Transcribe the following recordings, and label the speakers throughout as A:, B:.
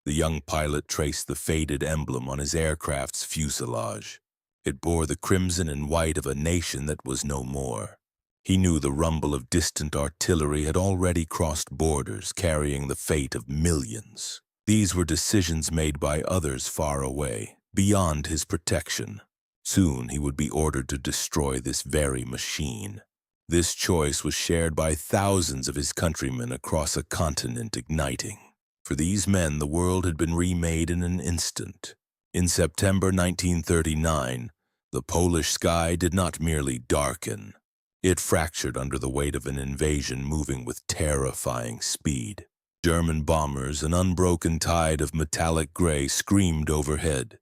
A: The young pilot traced the faded emblem on his aircraft's fuselage. It bore the crimson and white of a nation that was no more. He knew the rumble of distant artillery had already crossed borders, carrying the fate of millions. These were decisions made by others far away, beyond his protection. Soon he would be ordered to destroy this very machine. This choice was shared by thousands of his countrymen across a continent igniting. For these men, the world had been remade in an instant. In September 1939, the Polish sky did not merely darken. It fractured under the weight of an invasion moving with terrifying speed. German bombers, an unbroken tide of metallic gray, screamed overhead.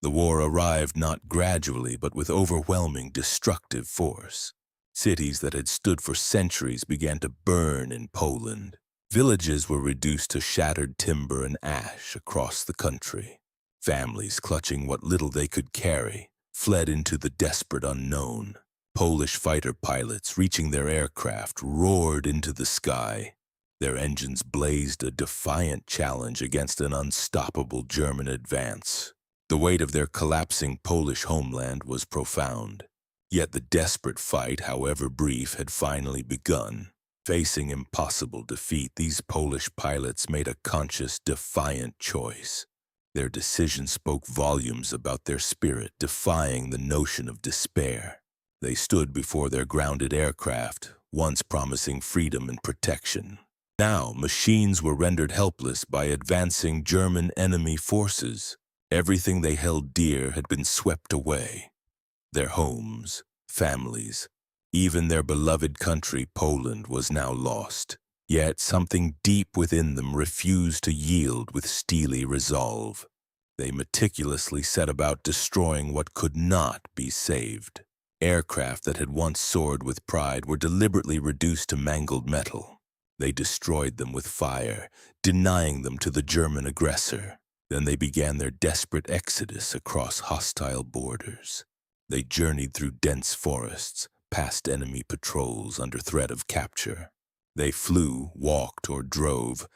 A: The war arrived not gradually, but with overwhelming destructive force. Cities that had stood for centuries began to burn in Poland. Villages were reduced to shattered timber and ash across the country. Families, clutching what little they could carry, fled into the desperate unknown. Polish fighter pilots, reaching their aircraft, roared into the sky. Their engines blazed a defiant challenge against an unstoppable German advance. The weight of their collapsing Polish homeland was profound. Yet the desperate fight, however brief, had finally begun. Facing impossible defeat, these Polish pilots made a conscious, defiant choice. Their decision spoke volumes about their spirit, defying the notion of despair. They stood before their grounded aircraft, once promising freedom and protection. Now, machines were rendered helpless by advancing German enemy forces. Everything they held dear had been swept away. Their homes, families, even their beloved country, Poland, was now lost. Yet something deep within them refused to yield with steely resolve. They meticulously set about destroying what could not be saved. Aircraft that had once soared with pride were deliberately reduced to mangled metal. They destroyed them with fire, denying them to the German aggressor. Then they began their desperate exodus across hostile borders. They journeyed through dense forests, past enemy patrols under threat of capture. They flew, walked, or drove,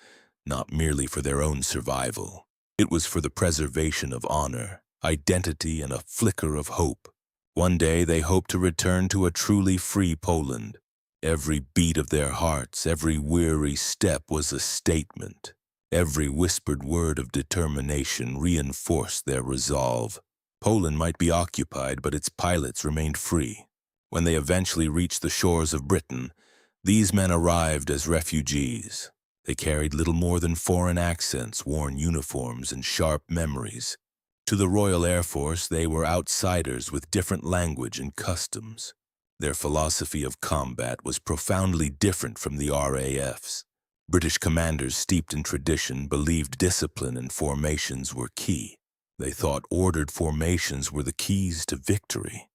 A: not merely for their own survival. It was for the preservation of honor, identity, and a flicker of hope. One day they hoped to return to a truly free Poland. Every beat of their hearts, every weary step was a statement. Every whispered word of determination reinforced their resolve. Poland might be occupied, but its pilots remained free. When they eventually reached the shores of Britain, these men arrived as refugees. They carried little more than foreign accents, worn uniforms, and sharp memories. To the Royal Air Force, they were outsiders with different language and customs. Their philosophy of combat was profoundly different from the RAF's. British commanders steeped in tradition believed discipline and formations were key. They thought ordered formations were the keys to victory.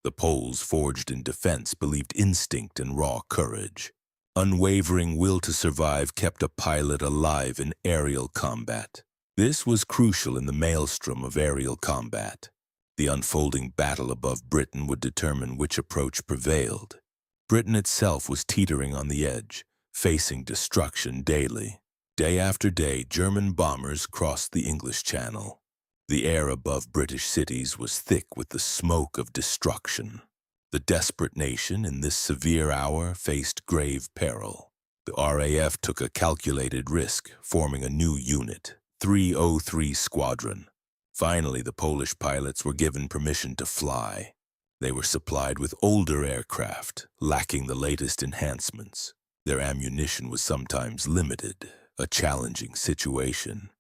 A: The Poles, forged in defense, believed instinct and raw courage. Unwavering will to survive kept a pilot alive in aerial combat. This was crucial in the maelstrom of aerial combat. The unfolding battle above Britain would determine which approach prevailed. Britain itself was teetering on the edge, facing destruction daily. Day after day, German bombers crossed the English Channel. The air above British cities was thick with the smoke of destruction. The desperate nation, in this severe hour, faced grave peril. The RAF took a calculated risk, forming a new unit, 303 Squadron. Finally, the Polish pilots were given permission to fly. They were supplied with older aircraft, lacking the latest enhancements. Their ammunition was sometimes limited, a challenging situation.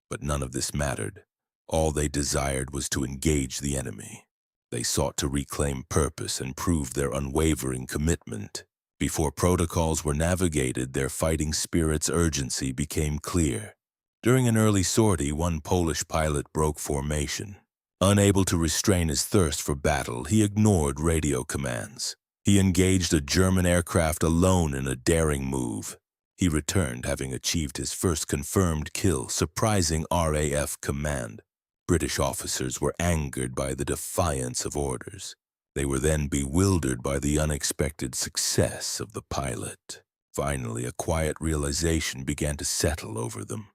A: But none of this mattered. All they desired was to engage the enemy. They sought to reclaim purpose and prove their unwavering commitment. Before protocols were navigated, their fighting spirit's urgency became clear. During an early sortie, one Polish pilot broke formation. Unable to restrain his thirst for battle, he ignored radio commands. He engaged a German aircraft alone in a daring move. He returned, having achieved his first confirmed kill, surprising RAF command. British officers were angered by the defiance of orders. They were then bewildered by the unexpected success of the pilot. Finally, a quiet realization began to settle over them.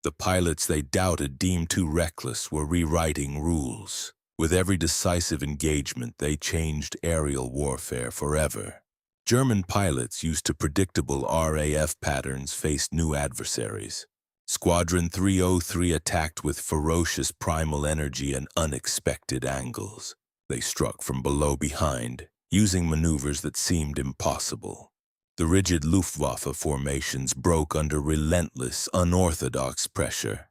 A: The pilots they doubted, deemed too reckless, were rewriting rules. With every decisive engagement, they changed aerial warfare forever. German pilots, used to predictable RAF patterns, faced new adversaries. Squadron 303 attacked with ferocious primal energy and unexpected angles. They struck from below behind, using maneuvers that seemed impossible. The rigid Luftwaffe formations broke under relentless, unorthodox pressure.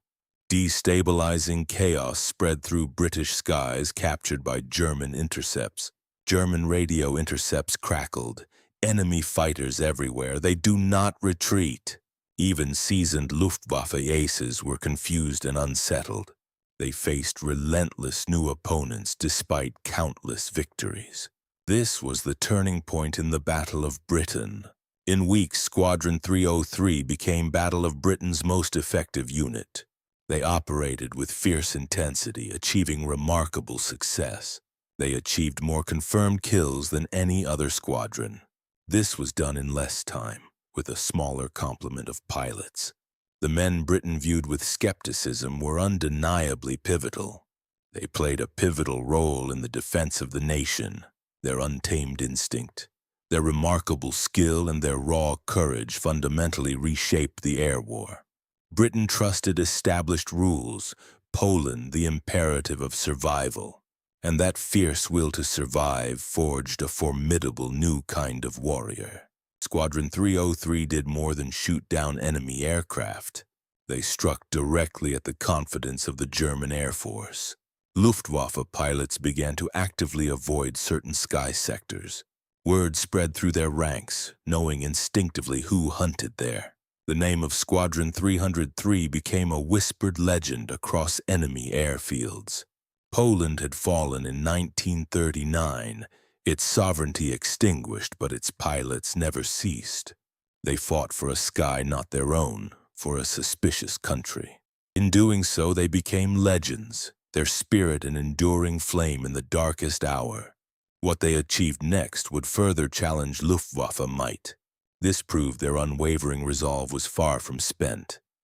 A: Destabilizing chaos spread through British skies captured by German intercepts. German radio intercepts crackled. Enemy fighters everywhere. They do not retreat. Even seasoned Luftwaffe aces were confused and unsettled. They faced relentless new opponents despite countless victories. This was the turning point in the Battle of Britain. In weeks, Squadron 303 became Battle of Britain's most effective unit. They operated with fierce intensity, achieving remarkable success. They achieved more confirmed kills than any other squadron. This was done in less time, with a smaller complement of pilots. The men Britain viewed with skepticism were undeniably pivotal. They played a pivotal role in the defense of the nation. Their untamed instinct, their remarkable skill, and their raw courage fundamentally reshaped the air war. Britain trusted established rules, Poland the imperative of survival. And that fierce will to survive forged a formidable new kind of warrior. Squadron 303 did more than shoot down enemy aircraft. They struck directly at the confidence of the German Air Force. Luftwaffe pilots began to actively avoid certain sky sectors. Word spread through their ranks, knowing instinctively who hunted there. The name of Squadron 303 became a whispered legend across enemy airfields. Poland had fallen in 1939, its sovereignty extinguished, but its pilots never ceased. They fought for a sky not their own, for a suspicious country. In doing so, they became legends, their spirit an enduring flame in the darkest hour. What they achieved next would further challenge Luftwaffe might. This proved their unwavering resolve was far from spent.